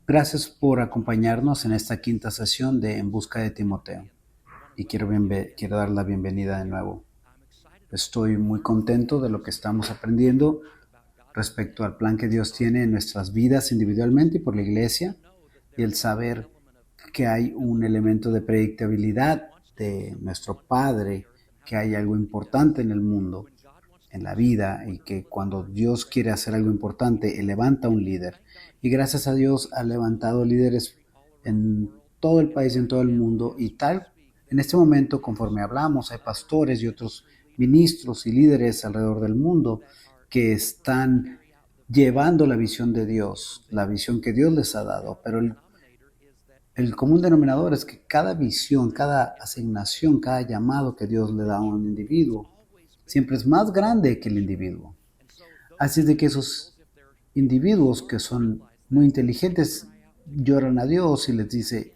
Gracias por acompañarnos en esta quinta sesión de En Busca de Timoteo. Y quiero dar la bienvenida de nuevo. Estoy muy contento de lo que estamos aprendiendo respecto al plan que Dios tiene en nuestras vidas individualmente y por la iglesia, y el saber que hay un elemento de predictabilidad de nuestro Padre, que hay algo importante en el mundo, en la vida, y que cuando Dios quiere hacer algo importante, Él levanta un líder. Y gracias a Dios ha levantado líderes en todo el país, en todo el mundo, y tal, en este momento, conforme hablamos, hay pastores y otros ministros y líderes alrededor del mundo que están llevando la visión de Dios, la visión que Dios les ha dado, pero el común denominador es que cada visión, cada asignación, cada llamado que Dios le da a un individuo, siempre es más grande que el individuo. Así es de que esos individuos que son muy inteligentes lloran a Dios y les dice,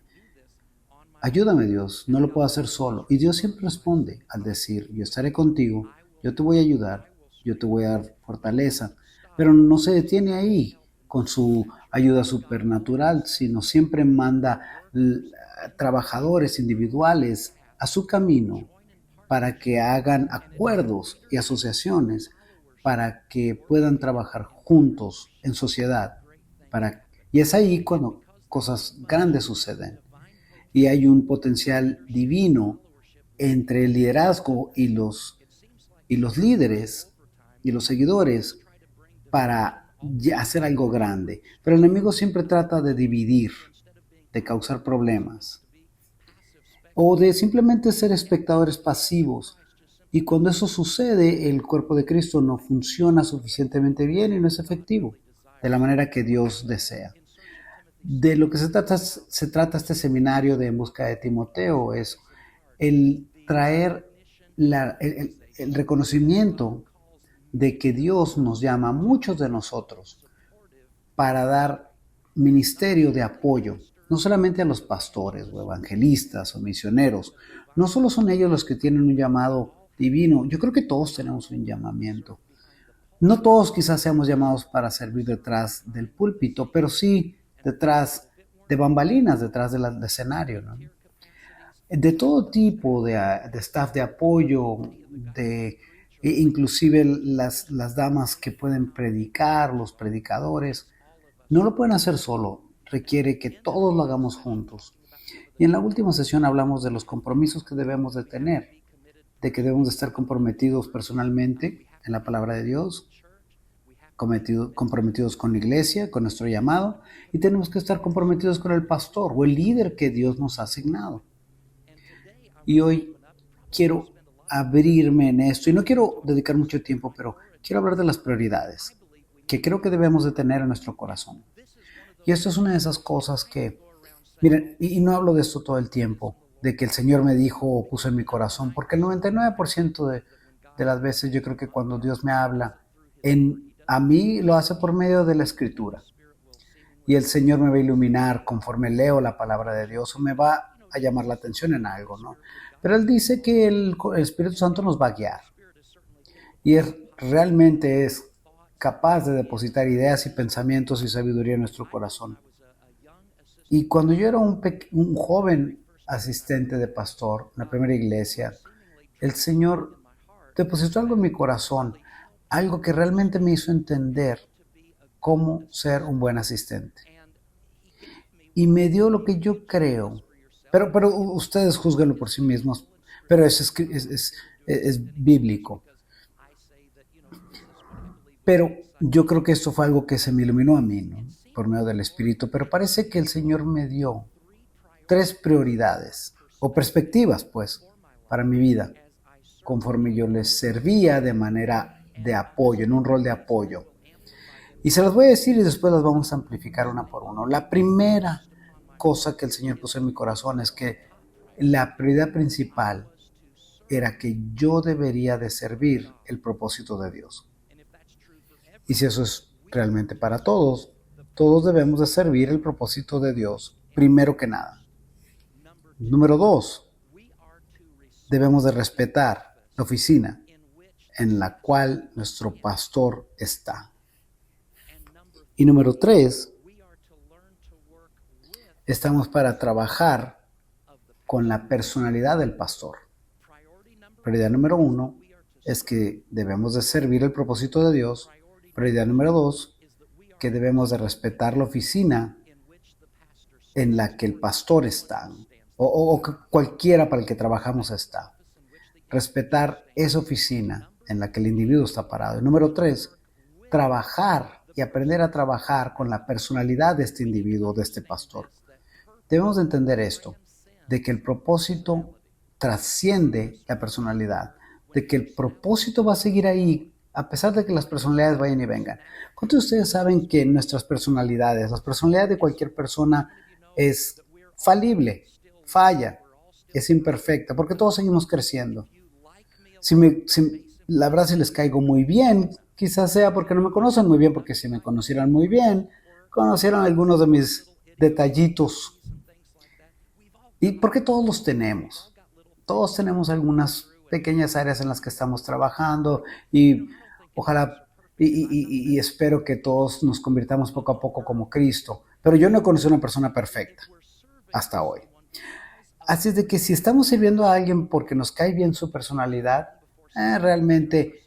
ayúdame Dios, no lo puedo hacer solo. Y Dios siempre responde al decir, yo estaré contigo, yo te voy a ayudar, yo te voy a dar fortaleza. Pero no se detiene ahí con su ayuda supernatural, sino siempre manda trabajadores individuales a su camino para que hagan acuerdos y asociaciones para que puedan trabajar juntos en sociedad. Y es ahí cuando cosas grandes suceden y hay un potencial divino entre el liderazgo y los líderes y los seguidores para hacer algo grande. Pero el enemigo siempre trata de dividir, de causar problemas o de simplemente ser espectadores pasivos. Y cuando eso sucede, el cuerpo de Cristo no funciona suficientemente bien y no es efectivo de la manera que Dios desea. De lo que se trata este seminario de En Busca de Timoteo es el traer el reconocimiento de que Dios nos llama a muchos de nosotros para dar ministerio de apoyo, no solamente a los pastores o evangelistas o misioneros. No solo son ellos los que tienen un llamado divino, yo creo que todos tenemos un llamamiento. No todos quizás seamos llamados para servir detrás del púlpito, pero sí detrás de bambalinas, detrás del escenario, ¿no? De todo tipo de staff de apoyo, inclusive las damas que pueden predicar, los predicadores, no lo pueden hacer solo, requiere que todos lo hagamos juntos. Y en la última sesión hablamos de los compromisos que debemos de tener, de que debemos de estar comprometidos personalmente en la palabra de Dios, comprometidos con la iglesia, con nuestro llamado, y tenemos que estar comprometidos con el pastor o el líder que Dios nos ha asignado. Y hoy quiero abrirme en esto, y no quiero dedicar mucho tiempo, pero quiero hablar de las prioridades que creo que debemos de tener en nuestro corazón. Y esto es una de esas cosas que, miren, y no hablo de esto todo el tiempo, de que el Señor me dijo o puso en mi corazón, porque el 99% de las veces yo creo que cuando Dios me habla, a mí lo hace por medio de la Escritura. Y el Señor me va a iluminar conforme leo la palabra de Dios o me va a llamar la atención en algo, ¿no? Pero Él dice que el Espíritu Santo nos va a guiar y realmente es capaz de depositar ideas y pensamientos y sabiduría en nuestro corazón. Y cuando yo era un joven asistente de pastor en la primera iglesia, el Señor depositó algo en mi corazón, algo que realmente me hizo entender cómo ser un buen asistente. Y me dio lo que yo creo, pero ustedes juzguenlo por sí mismos, pero es bíblico. Pero yo creo que esto fue algo que se me iluminó a mí, ¿no? Por medio del Espíritu, pero parece que el Señor me dio 3 prioridades o perspectivas, pues, para mi vida, conforme yo les servía de manera de apoyo, en un rol de apoyo. Y se las voy a decir y después las vamos a amplificar una por una. La primera cosa que el Señor puso en mi corazón es que la prioridad principal era que yo debería de servir el propósito de Dios. Y si eso es realmente para todos, todos debemos de servir el propósito de Dios primero que nada. Número 2, debemos de respetar la oficina en la cual nuestro pastor está. Y número 3, estamos para trabajar con la personalidad del pastor. Prioridad número 1 es que debemos de servir el propósito de Dios. Prioridad número 2, que debemos de respetar la oficina en la que el pastor está, o cualquiera para el que trabajamos está. Respetar esa oficina en la que el individuo está parado. Y número 3, trabajar y aprender a trabajar con la personalidad de este individuo, de este pastor. Debemos de entender esto, de que el propósito trasciende la personalidad, de que el propósito va a seguir ahí a pesar de que las personalidades vayan y vengan. ¿Cuántos de ustedes saben que nuestras personalidades, las personalidades de cualquier persona es falible, falla, es imperfecta, porque todos seguimos creciendo? La verdad, si les caigo muy bien, quizás sea porque no me conocen muy bien, porque si me conocieran muy bien, conocieran algunos de mis detallitos. Y porque todos los tenemos. Todos tenemos algunas pequeñas áreas en las que estamos trabajando y ojalá y espero que todos nos convirtamos poco a poco como Cristo. Pero yo no he conocido una persona perfecta hasta hoy. Así es de que si estamos sirviendo a alguien porque nos cae bien su personalidad, realmente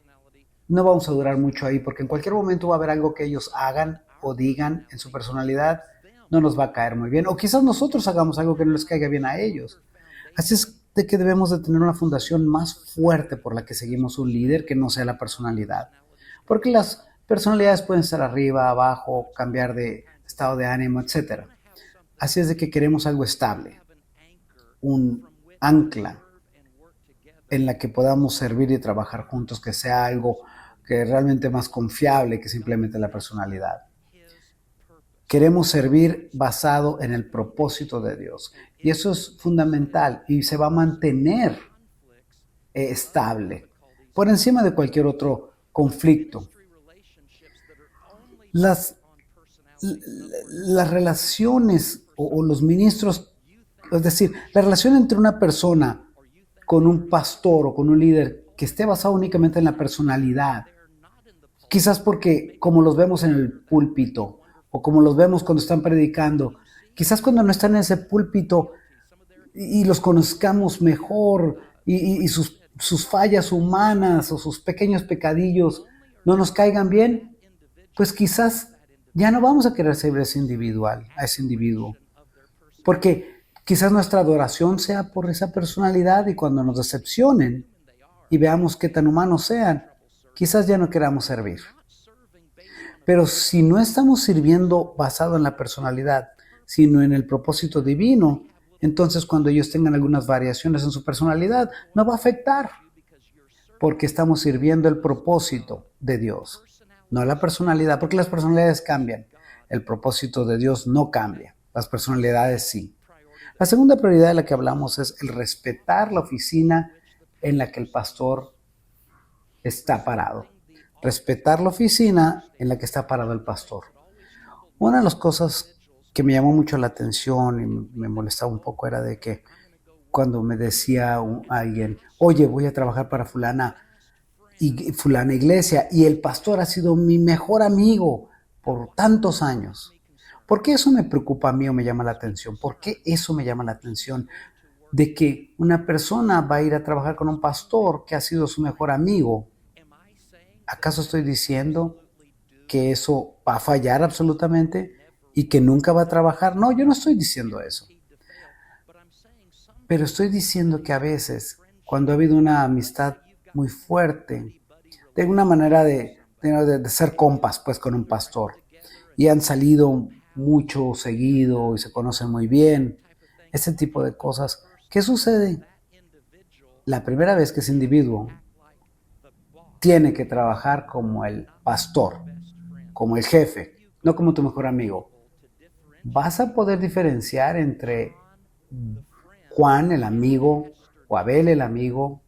no vamos a durar mucho ahí, porque en cualquier momento va a haber algo que ellos hagan o digan en su personalidad, no nos va a caer muy bien, o quizás nosotros hagamos algo que no les caiga bien a ellos. Así es de que debemos de tener una fundación más fuerte por la que seguimos un líder que no sea la personalidad, porque las personalidades pueden estar arriba, abajo, cambiar de estado de ánimo, etc. Así es de que queremos algo estable, un ancla en la que podamos servir y trabajar juntos, que sea algo que realmente más confiable que simplemente la personalidad. Queremos servir basado en el propósito de Dios. Y eso es fundamental y se va a mantener estable por encima de cualquier otro conflicto. Las relaciones o los ministros, es decir, la relación entre una persona con un pastor o con un líder que esté basado únicamente en la personalidad, quizás porque como los vemos en el púlpito o como los vemos cuando están predicando, quizás cuando no están en ese púlpito y los conozcamos mejor y sus fallas humanas o sus pequeños pecadillos no nos caigan bien, pues quizás ya no vamos a querer servir a ese individuo, porque quizás nuestra adoración sea por esa personalidad y cuando nos decepcionen y veamos qué tan humanos sean, quizás ya no queramos servir. Pero si no estamos sirviendo basado en la personalidad, sino en el propósito divino, entonces cuando ellos tengan algunas variaciones en su personalidad, no va a afectar, porque estamos sirviendo el propósito de Dios, no la personalidad, porque las personalidades cambian. El propósito de Dios no cambia, las personalidades sí. La segunda prioridad de la que hablamos es el respetar la oficina en la que el pastor está parado. Respetar la oficina en la que está parado el pastor. Una de las cosas que me llamó mucho la atención y me molestaba un poco era de que cuando me decía alguien, oye, voy a trabajar para fulana iglesia y el pastor ha sido mi mejor amigo por tantos años. ¿Por qué eso me preocupa a mí o me llama la atención? ¿Por qué eso me llama la atención? De que una persona va a ir a trabajar con un pastor que ha sido su mejor amigo. ¿Acaso estoy diciendo que eso va a fallar absolutamente y que nunca va a trabajar? No, yo no estoy diciendo eso. Pero estoy diciendo que a veces, cuando ha habido una amistad muy fuerte, de una manera de ser compas pues con un pastor, y han salido mucho seguido y se conocen muy bien, ese tipo de cosas, ¿qué sucede? La primera vez que ese individuo tiene que trabajar como el pastor, como el jefe, no como tu mejor amigo. Vas a poder diferenciar entre Juan el amigo, o Abel el amigo,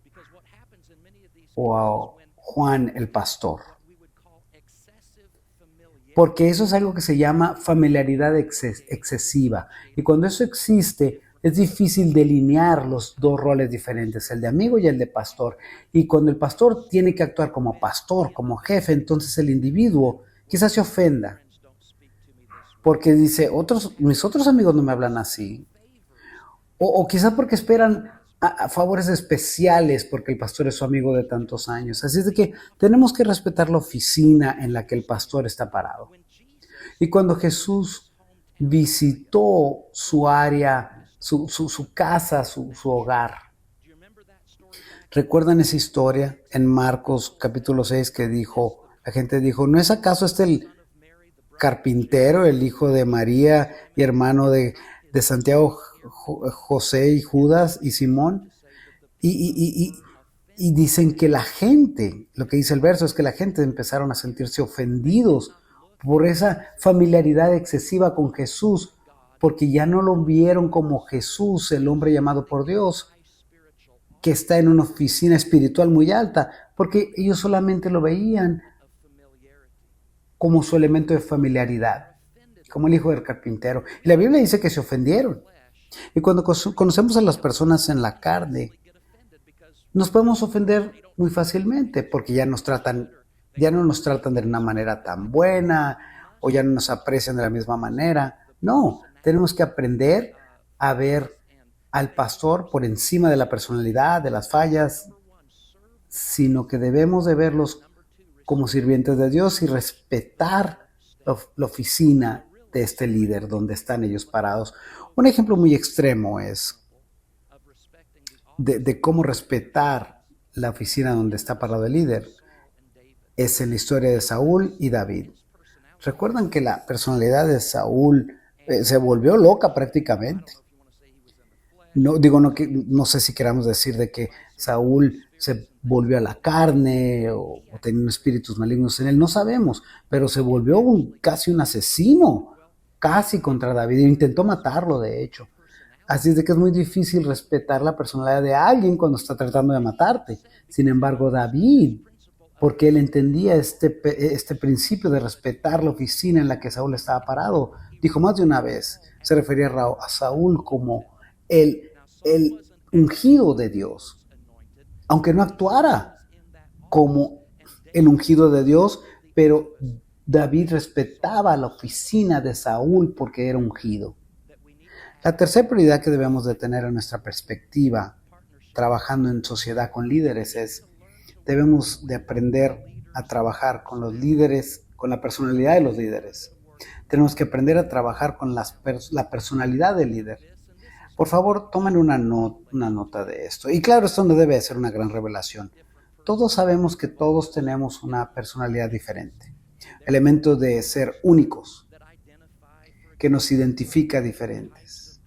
o a Juan el pastor. Porque eso es algo que se llama familiaridad excesiva. Y cuando eso existe, es difícil delinear los dos roles diferentes, el de amigo y el de pastor. Y cuando el pastor tiene que actuar como pastor, como jefe, entonces el individuo quizás se ofenda. porque dice, mis otros amigos no me hablan así. O quizá porque esperan a favores especiales porque el pastor es su amigo de tantos años. Así es de que tenemos que respetar la oficina en la que el pastor está parado. Y cuando Jesús visitó su área, su casa, su hogar, ¿recuerdan esa historia en Marcos capítulo 6 que dijo, la gente dijo, ¿no es acaso este el carpintero, el hijo de María y hermano de Santiago, José y Judas y Simón? Y, y, y, y dicen que la gente, lo que dice el verso es que la gente empezaron a sentirse ofendidos por esa familiaridad excesiva con Jesús, porque ya no lo vieron como Jesús, el hombre llamado por Dios, que está en una oficina espiritual muy alta, porque ellos solamente lo veían como su elemento de familiaridad, como el hijo del carpintero. Y la Biblia dice que se ofendieron. Y cuando conocemos a las personas en la carne, nos podemos ofender muy fácilmente porque ya no nos tratan de una manera tan buena o ya no nos aprecian de la misma manera. No, tenemos que aprender a ver al pastor por encima de la personalidad, de las fallas, sino que debemos de verlos como sirvientes de Dios y respetar la oficina de este líder donde están ellos parados. Un ejemplo muy extremo es de cómo respetar la oficina donde está parado el líder. Es en la historia de Saúl y David. Recuerdan que la personalidad de Saúl se volvió loca prácticamente. No, digo, no sé si queramos decir de que Saúl se volvió a la carne o tenía espíritus malignos en él, no sabemos, pero se volvió casi un asesino, casi contra David, e intentó matarlo de hecho. Así es de que es muy difícil respetar la personalidad de alguien cuando está tratando de matarte. Sin embargo, David, porque él entendía este principio de respetar la oficina en la que Saúl estaba parado, dijo más de una vez, se refería a Saúl como el ungido de Dios, aunque no actuara como el ungido de Dios, pero David respetaba la oficina de Saúl porque era ungido. La tercera prioridad que debemos de tener en nuestra perspectiva, trabajando en sociedad con líderes, es debemos de aprender a trabajar con los líderes, con la personalidad de los líderes. Tenemos que aprender a trabajar con la personalidad del líder. Por favor, tomen una nota de esto. Y claro, esto no debe ser una gran revelación. Todos sabemos que todos tenemos una personalidad diferente. Elementos de ser únicos, que nos identifica diferentes.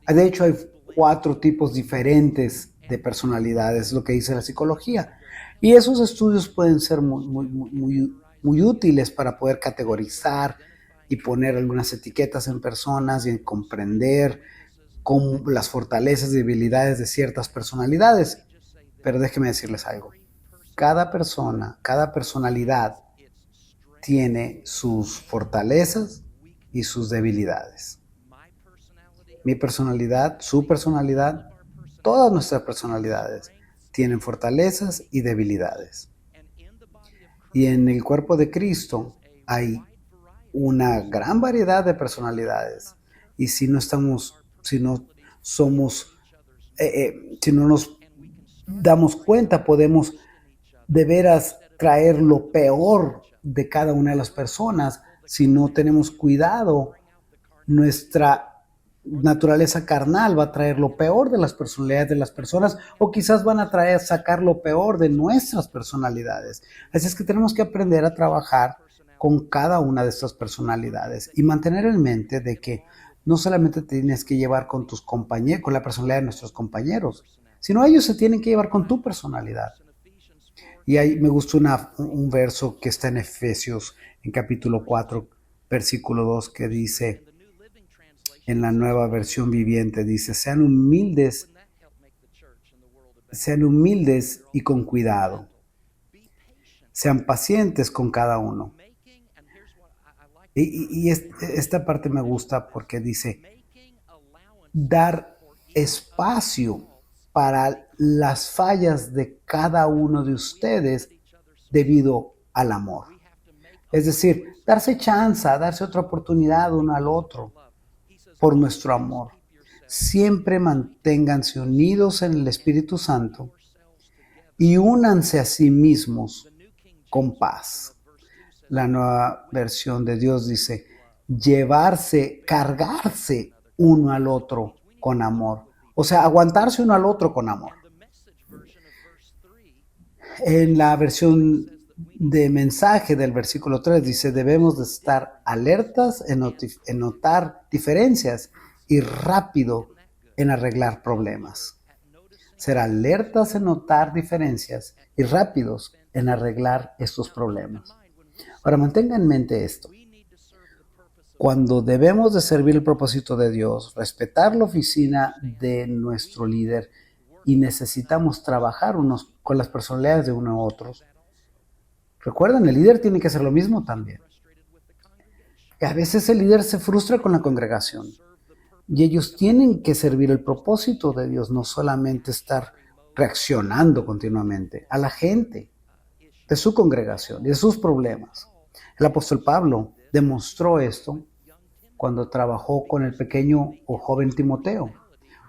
De hecho, hay 4 tipos diferentes de personalidades, lo que dice la psicología. Y esos estudios pueden ser muy útiles para poder categorizar y poner algunas etiquetas en personas y en comprender con las fortalezas y debilidades de ciertas personalidades. Pero déjenme decirles algo. Cada persona, cada personalidad tiene sus fortalezas y sus debilidades. Mi personalidad, su personalidad, todas nuestras personalidades tienen fortalezas y debilidades. Y en el cuerpo de Cristo hay una gran variedad de personalidades. Y si no nos damos cuenta, podemos de veras traer lo peor de cada una de las personas. Si no tenemos cuidado, nuestra naturaleza carnal va a traer lo peor de las personalidades de las personas, o quizás van a sacar lo peor de nuestras personalidades. Así es que tenemos que aprender a trabajar con cada una de estas personalidades y mantener en mente de que no solamente te tienes que llevar con tus compañeros, con la personalidad de nuestros compañeros, sino ellos se tienen que llevar con tu personalidad. Y ahí me gusta un verso que está en Efesios, en capítulo 4, versículo 2, que dice, en la nueva versión viviente, dice, sean humildes y con cuidado. Sean pacientes con cada uno. Y esta parte me gusta porque dice, dar espacio para las fallas de cada uno de ustedes debido al amor. Es decir, darse chance, darse otra oportunidad uno al otro por nuestro amor. Siempre manténganse unidos en el Espíritu Santo y únanse a sí mismos con paz. La nueva versión de Dios dice, llevarse, cargarse uno al otro con amor. O sea, aguantarse uno al otro con amor. En la versión de mensaje del versículo 3 dice, debemos de estar alertas en notar diferencias y rápido en arreglar problemas. Ser alertas en notar diferencias y rápidos en arreglar estos problemas. Ahora, mantenga en mente esto. Cuando debemos de servir el propósito de Dios, respetar la oficina de nuestro líder y necesitamos trabajar unos con las personalidades de uno a otros, recuerden, el líder tiene que hacer lo mismo también. Y a veces el líder se frustra con la congregación y ellos tienen que servir el propósito de Dios, no solamente estar reaccionando continuamente a la gente de su congregación y de sus problemas. El apóstol Pablo demostró esto cuando trabajó con el pequeño o joven Timoteo,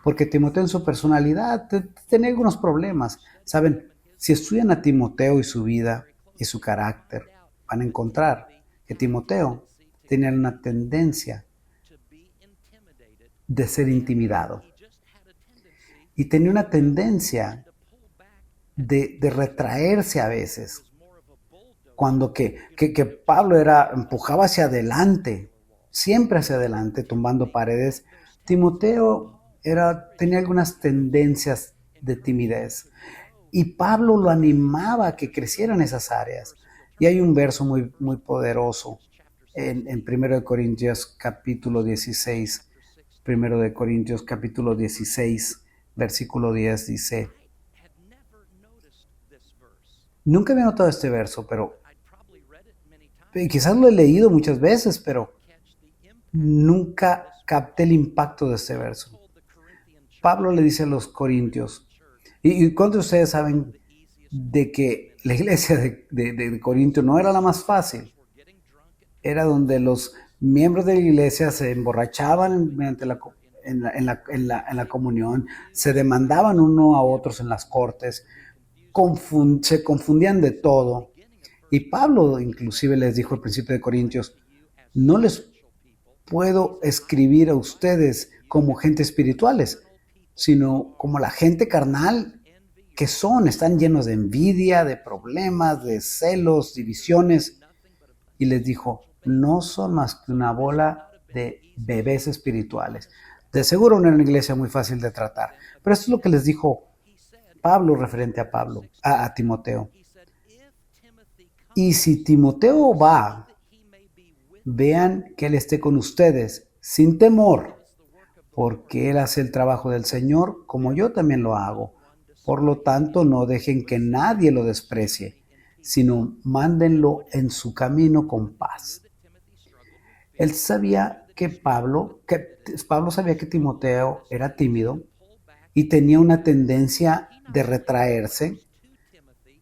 porque Timoteo en su personalidad tenía algunos problemas. Saben, si estudian a Timoteo y su vida y su carácter, van a encontrar que Timoteo tenía una tendencia de ser intimidado y tenía una tendencia de retraerse a veces, cuando que Pablo empujaba hacia adelante, siempre hacia adelante, tumbando paredes. Timoteo tenía algunas tendencias de timidez y Pablo lo animaba a que creciera en esas áreas. Y hay un verso muy, muy poderoso en 1 de Corintios capítulo 16. 1 de Corintios capítulo 16, versículo 10 dice, nunca había notado este verso, pero quizás lo he leído muchas veces, pero nunca capté el impacto de este verso. Pablo le dice a los corintios, ¿y cuántos de ustedes saben de que la iglesia de Corinto no era la más fácil? Era donde los miembros de la iglesia se emborrachaban en la comunión, se demandaban uno a otros en las cortes, se confundían de todo. Y Pablo inclusive les dijo al principio de Corintios, no les puedo escribir a ustedes como gente espirituales, sino como la gente carnal que están llenos de envidia, de problemas, de celos, divisiones. Y les dijo, no son más que una bola de bebés espirituales. De seguro no era una iglesia muy fácil de tratar, pero esto es lo que les dijo Pablo referente a Timoteo. Y si Timoteo va, vean que él esté con ustedes sin temor, porque él hace el trabajo del Señor como yo también lo hago. Por lo tanto, no dejen que nadie lo desprecie, sino mándenlo en su camino con paz. Él sabía que Pablo sabía que Timoteo era tímido y tenía una tendencia de retraerse.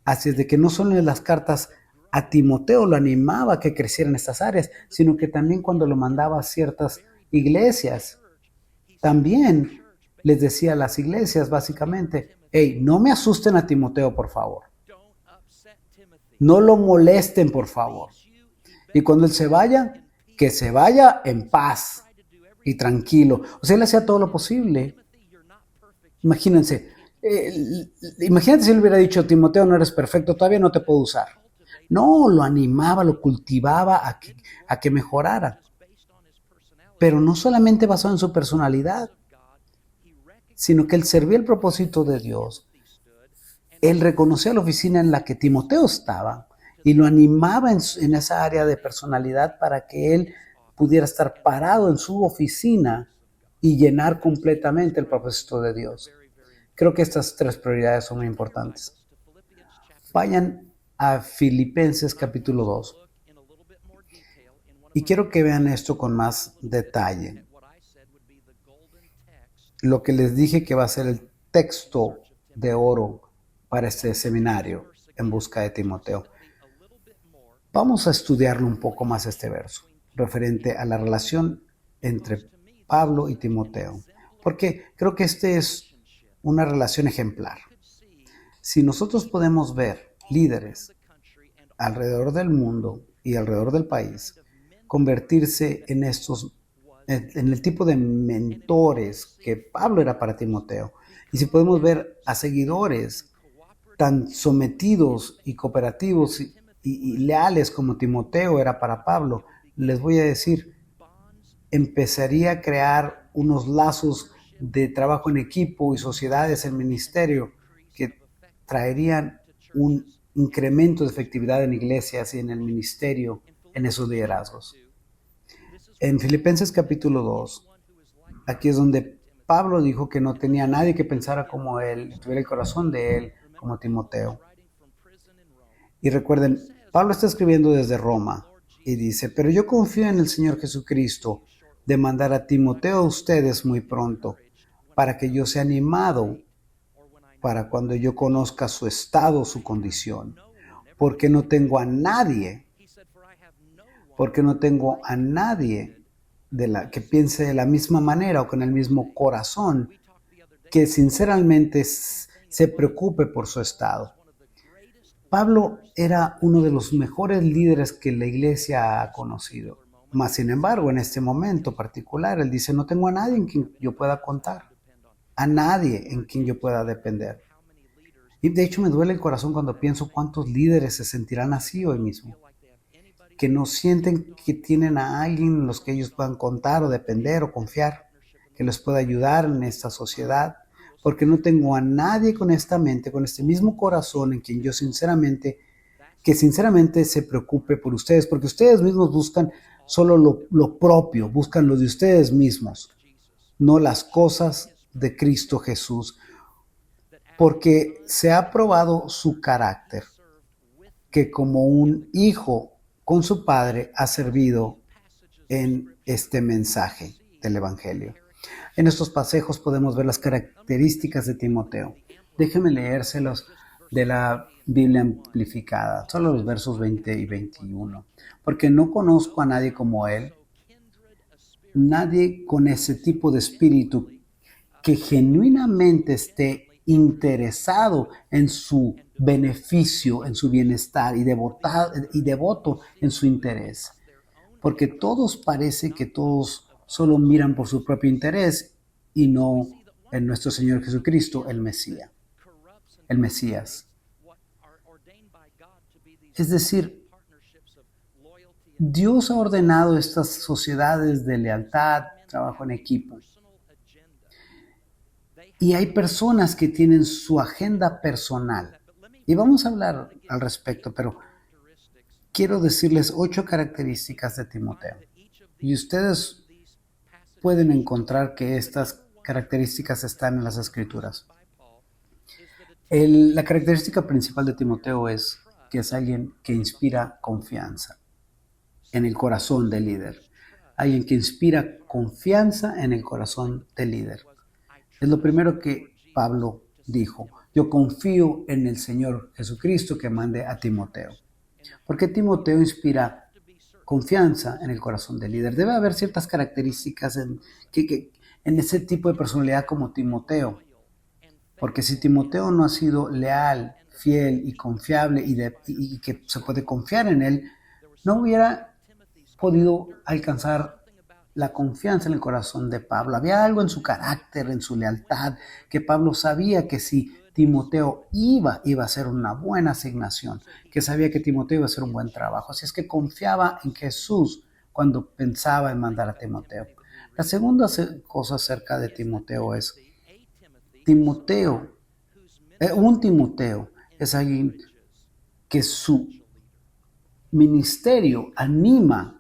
Así es de que no solo en las cartas a Timoteo lo animaba a que creciera en estas áreas, sino que también cuando lo mandaba a ciertas iglesias, también les decía a las iglesias básicamente, hey, no me asusten a Timoteo, por favor. No lo molesten, por favor. Y cuando él se vaya, que se vaya en paz y tranquilo. O sea, él hacía todo lo posible. Imagínense, imagínate si él hubiera dicho, Timoteo, no eres perfecto, todavía no te puedo usar. No, lo animaba, lo cultivaba a que mejorara. Pero no solamente basado en su personalidad, sino que él servía el propósito de Dios. Él reconocía la oficina en la que Timoteo estaba y lo animaba en esa área de personalidad para que él pudiera estar parado en su oficina y llenar completamente el propósito de Dios. Creo que estas tres prioridades son muy importantes. Vayan a Filipenses capítulo 2 y quiero que vean esto con más detalle. Lo que les dije que va a ser el texto de oro para este seminario en busca de Timoteo. Vamos a estudiarlo un poco más este verso, referente a la relación entre Pablo y Timoteo, porque creo que este es una relación ejemplar. Si nosotros podemos ver líderes alrededor del mundo y alrededor del país convertirse en el tipo de mentores que Pablo era para Timoteo, y si podemos ver a seguidores tan sometidos y cooperativos y leales como Timoteo era para Pablo, les voy a decir, empezaría a crear unos lazos de trabajo en equipo y sociedades en ministerio que traerían un incremento de efectividad en iglesias y en el ministerio en esos liderazgos. En Filipenses capítulo 2, aquí es donde Pablo dijo que no tenía nadie que pensara como él, tuviera el corazón de él, como Timoteo. Y recuerden, Pablo está escribiendo desde Roma y dice, pero yo confío en el Señor Jesucristo de mandar a Timoteo a ustedes muy pronto, para que yo sea animado para cuando yo conozca su estado, su condición, porque no tengo a nadie, que piense de la misma manera o con el mismo corazón, que sinceramente se preocupe por su estado. Pablo era uno de los mejores líderes que la iglesia ha conocido. Mas, sin embargo, en este momento particular, él dice, no tengo a nadie en quien yo pueda contar, a nadie en quien yo pueda depender. Y de hecho me duele el corazón cuando pienso cuántos líderes se sentirán así hoy mismo, que no sienten que tienen a alguien en los que ellos puedan contar o depender o confiar, que les pueda ayudar en esta sociedad, porque no tengo a nadie con esta mente, con este mismo corazón en quien yo sinceramente se preocupe por ustedes, porque ustedes mismos buscan solo lo propio, buscan lo de ustedes mismos, no las cosas de Cristo Jesús, porque se ha probado su carácter, que como un hijo con su padre ha servido en este mensaje del Evangelio. En estos pasajes podemos ver las características de Timoteo. Déjenme leérselos de la Biblia amplificada, solo los versos 20 y 21. Porque no conozco a nadie como él, nadie con ese tipo de espíritu que genuinamente esté interesado en su beneficio, en su bienestar y devoto en su interés. Porque parece que todos solo miran por su propio interés y no en nuestro Señor Jesucristo, el Mesías. Es decir, Dios ha ordenado estas sociedades de lealtad, trabajo en equipo. Y hay personas que tienen su agenda personal. Y vamos a hablar al respecto, pero quiero decirles 8 características de Timoteo. Y ustedes pueden encontrar que estas características están en las Escrituras. La característica principal de Timoteo es que es alguien que inspira confianza en el corazón del líder. Alguien que inspira confianza en el corazón del líder. Es lo primero que Pablo dijo. Yo confío en el Señor Jesucristo que mande a Timoteo. Porque Timoteo inspira confianza en el corazón del líder. Debe haber ciertas características en ese tipo de personalidad como Timoteo. Porque si Timoteo no ha sido leal, fiel y confiable y que se puede confiar en él, no hubiera podido alcanzar la confianza en el corazón de Pablo. Había algo en su carácter, en su lealtad, que Pablo sabía que si Timoteo iba a hacer una buena asignación, que sabía que Timoteo iba a hacer un buen trabajo. Así es que confiaba en Jesús cuando pensaba en mandar a Timoteo. La segunda cosa acerca de Timoteo es, un Timoteo es alguien que su ministerio anima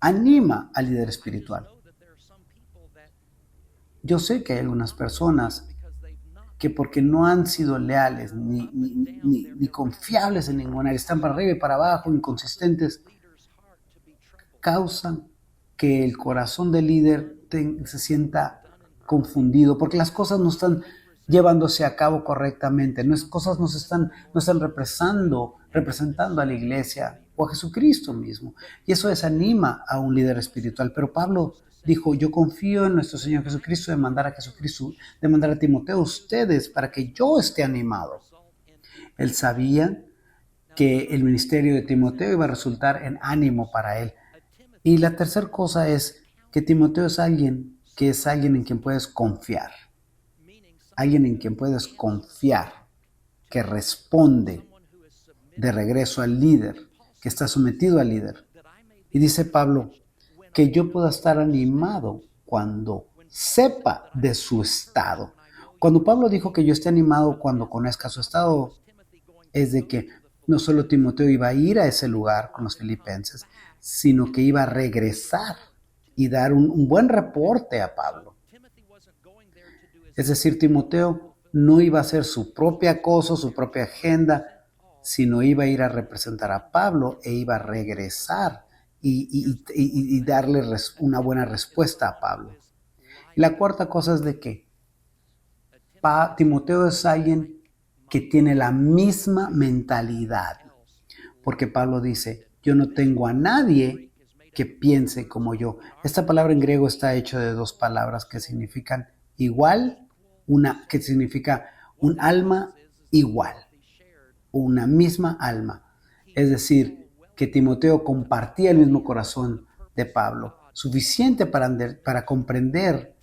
al líder espiritual. Yo sé que hay algunas personas que porque no han sido leales ni confiables en ninguna área, están para arriba y para abajo, inconsistentes, causan que el corazón del líder se sienta confundido, porque las cosas no están llevándose a cabo correctamente. Cosas no están representando a la iglesia o a Jesucristo mismo. Y eso desanima a un líder espiritual. Pero Pablo dijo, yo confío en nuestro Señor Jesucristo de mandar a Jesucristo, de mandar a Timoteo a ustedes para que yo esté animado. Él sabía que el ministerio de Timoteo iba a resultar en ánimo para él. Y la tercera cosa es que Timoteo es alguien en quien puedes confiar. Alguien en quien puedes confiar, que responde de regreso al líder, que está sometido al líder. Y dice Pablo, que yo pueda estar animado cuando sepa de su estado. Cuando Pablo dijo que yo esté animado cuando conozca su estado, es de que no solo Timoteo iba a ir a ese lugar con los filipenses, sino que iba a regresar y dar un buen reporte a Pablo. Es decir, Timoteo no iba a hacer su propia cosa, su propia agenda, sino iba a ir a representar a Pablo e iba a regresar y darle una buena respuesta a Pablo. La cuarta cosa es de que Timoteo es alguien que tiene la misma mentalidad, porque Pablo dice, yo no tengo a nadie que piense como yo. Esta palabra en griego está hecha de dos palabras que significan igual, que significa un alma igual, una misma alma. Es decir, que Timoteo compartía el mismo corazón de Pablo, suficiente para comprender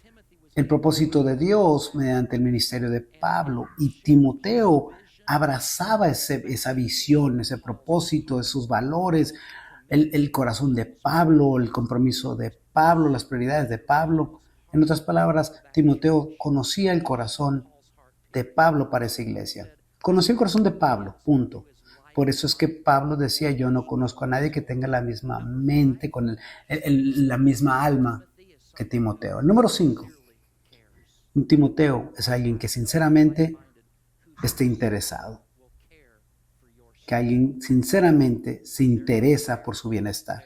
el propósito de Dios mediante el ministerio de Pablo. Y Timoteo abrazaba esa visión, ese propósito, esos valores, el corazón de Pablo, el compromiso de Pablo, las prioridades de Pablo. En otras palabras, Timoteo conocía el corazón de Pablo para esa iglesia. Conocía el corazón de Pablo, punto. Por eso es que Pablo decía, yo no conozco a nadie que tenga la misma mente, con la misma alma que Timoteo. El número 5. Un Timoteo es alguien que sinceramente esté interesado. Que alguien sinceramente se interesa por su bienestar.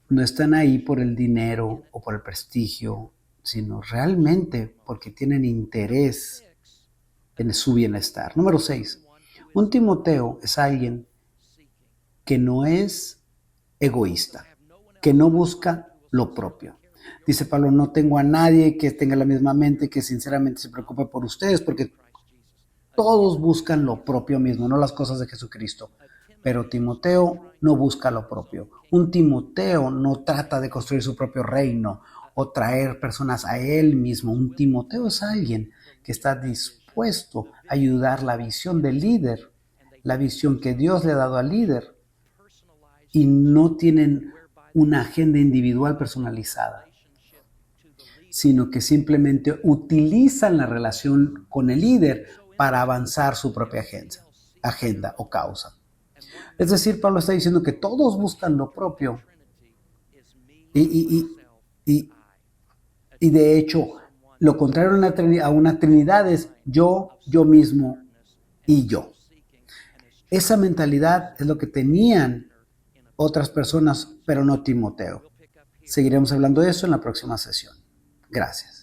No están ahí por el dinero o por el prestigio, sino realmente porque tienen interés en su bienestar. Número 6. Un Timoteo es alguien que no es egoísta, que no busca lo propio. Dice Pablo, no tengo a nadie que tenga la misma mente, que sinceramente se preocupe por ustedes, porque todos buscan lo propio mismo, no las cosas de Jesucristo. Pero Timoteo no busca lo propio. Un Timoteo no trata de construir su propio reino o traer personas a él mismo. Un Timoteo es alguien que está dispuesto a ayudar la visión del líder, la visión que Dios le ha dado al líder, y no tienen una agenda individual personalizada, sino que simplemente utilizan la relación con el líder para avanzar su propia agenda o causa. Es decir, Pablo está diciendo que todos buscan lo propio y de hecho, lo contrario a una trinidad es yo mismo y yo. Esa mentalidad es lo que tenían otras personas, pero no Timoteo. Seguiremos hablando de eso en la próxima sesión. Gracias.